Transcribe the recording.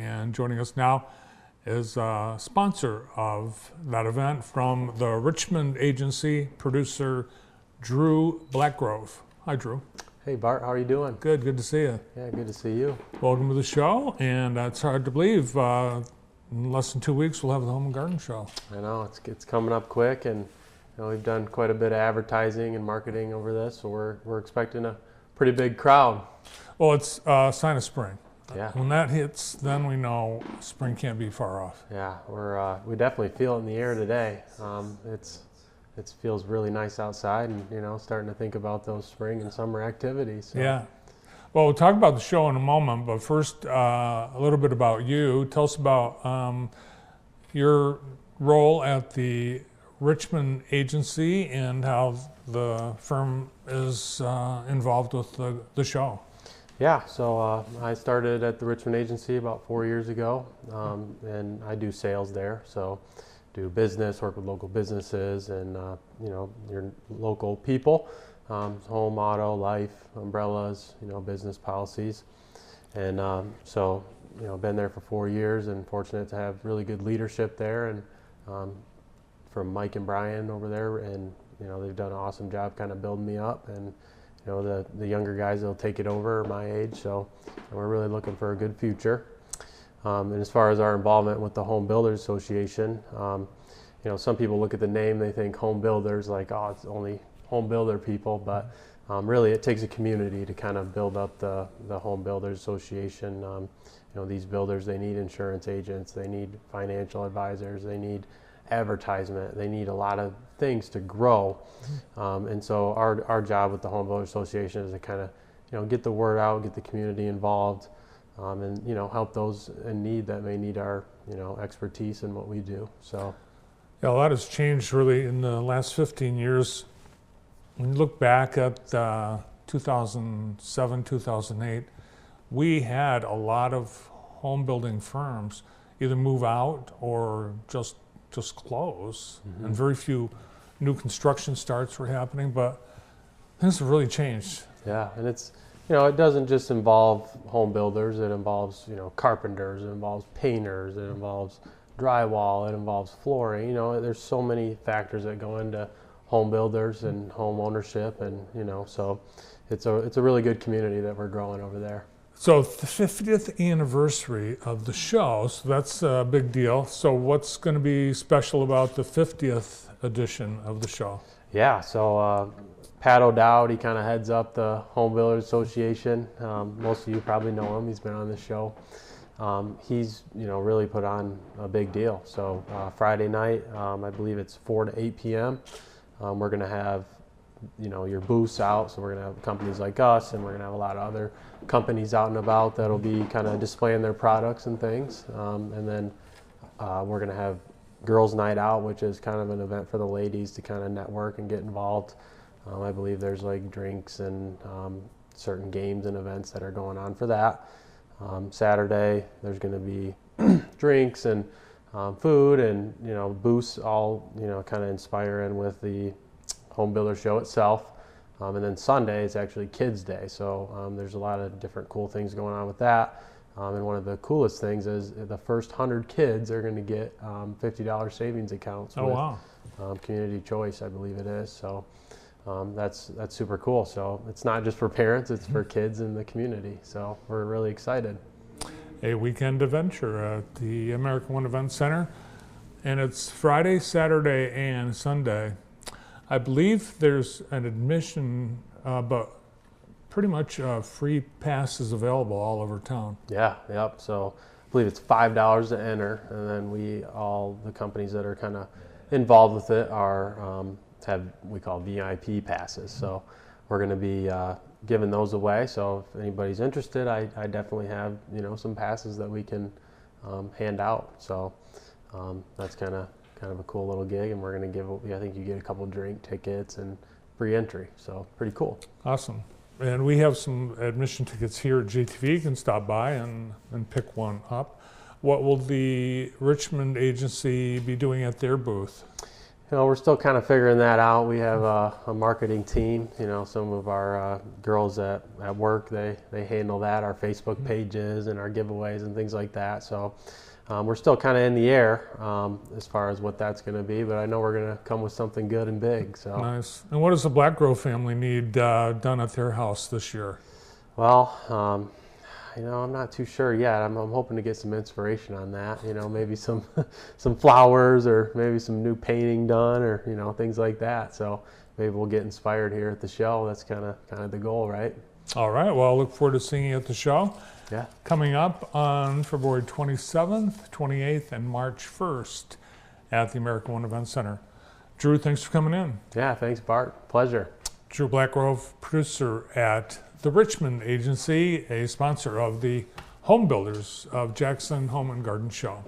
And joining us now is a sponsor of that event from the Richmond agency, producer Drew Blackgrove. Hi, Drew. Hey, Bart, how are you doing? Good to see you. Yeah, good to see you. Welcome to the show, and it's hard to believe in less than 2 weeks we'll have the Home and Garden Show. I know, it's coming up quick, and we've done quite a bit of advertising and marketing over this, so we're expecting a pretty big crowd. Well, it's a sign of spring. Yeah. When that hits, then we know spring can't be far off. Yeah, we definitely feel it in the air today. It feels really nice outside, and starting to think about those spring and summer activities. So. Yeah. Well, we'll talk about the show in a moment, but first, a little bit about you. Tell us about your role at the Richmond agency and how the firm is involved with the show. Yeah, so I started at the Richmond agency about 4 years ago, and I do sales there. So do business, work with local businesses and your local people, home, auto, life, umbrellas, business policies. And so been there for 4 years and fortunate to have really good leadership there, and from Mike and Brian over there, and they've done an awesome job kind of building me up, and the younger guys that'll take it over are my age, so we're really looking for a good future. And as far as our involvement with the Home Builders Association, some people look at the name, they think home builders, like, oh, it's only home builder people, but really it takes a community to kind of build up the Home Builders Association. These builders, they need insurance agents, they need financial advisors, they need advertisement, they need a lot of things to grow. And so our job with the Home Builders Association is to kind of get the word out, get the community involved, and help those in need that may need our expertise in what we do. So yeah, a lot has changed really in the last 15 years. When you look back at 2007, 2008, we had a lot of home building firms either move out or just close, and very few new construction starts were happening, but things have really changed. Yeah, and it's it doesn't just involve home builders, it involves carpenters, it involves painters, it involves drywall, it involves flooring. There's so many factors that go into home builders and home ownership, and so it's a really good community that we're growing over there. So the 50th anniversary of the show, so that's a big deal. So what's going to be special about the 50th edition of the show? Yeah, so Pat O'Dowd, he kind of heads up the Home Builders Association. Most of you probably know him. He's been on the show. He's really put on a big deal. So Friday night, I believe it's 4 to 8 p.m. We're going to have your booths out, so we're going to have companies like us, and we're going to have a lot of other companies out and about that'll be kind of displaying their products and things. And then we're going to have Girls Night Out, which is kind of an event for the ladies to kind of network and get involved. I believe there's like drinks and certain games and events that are going on for that. Saturday, there's going to be drinks and food and booths, all kind of inspiring with the Home Builder Show itself. And then Sunday is actually Kids Day, so there's a lot of different cool things going on with that. And one of the coolest things is the first 100 kids are going to get $50 savings accounts with Community Choice, I believe it is. So that's super cool. So it's not just for parents, it's for kids in the community. So we're really excited. A weekend adventure at the American One Event Center, and it's Friday, Saturday, and Sunday. I believe there's an admission, but pretty much free passes available all over town. Yeah, yep. So I believe it's $5 to enter, and then all the companies that are kind of involved with it are have we call VIP passes. So we're going to be giving those away. So if anybody's interested, I definitely have some passes that we can hand out. So that's kind of a cool little gig, and we're going to give, I think you get a couple drink tickets and free entry, so pretty cool. Awesome. And we have some admission tickets here at JTV. You can stop by and pick one up. What will the Richmond agency be doing at their booth? we're still kind of figuring that out. We have a marketing team. Some of our girls at work, they handle that, our Facebook pages and our giveaways and things like that. So we're still kind of in the air as far as what that's going to be, but I know we're going to come with something good and big. So nice. And what does the Black Grove family need done at their house this year? Well, I'm not too sure yet. I'm hoping to get some inspiration on that. Maybe some some flowers, or maybe some new painting done, or things like that. So maybe we'll get inspired here at the show. That's kind of the goal, right? All right. Well, I look forward to seeing you at the show. Yeah. Coming up on February 27th, 28th, and March 1st at the American One Event Center. Drew, thanks for coming in. Yeah. Thanks, Bart. Pleasure. Drew Blackgrove, producer at the Richmond Agency, a sponsor of the Home Builders of Jackson Home and Garden Show.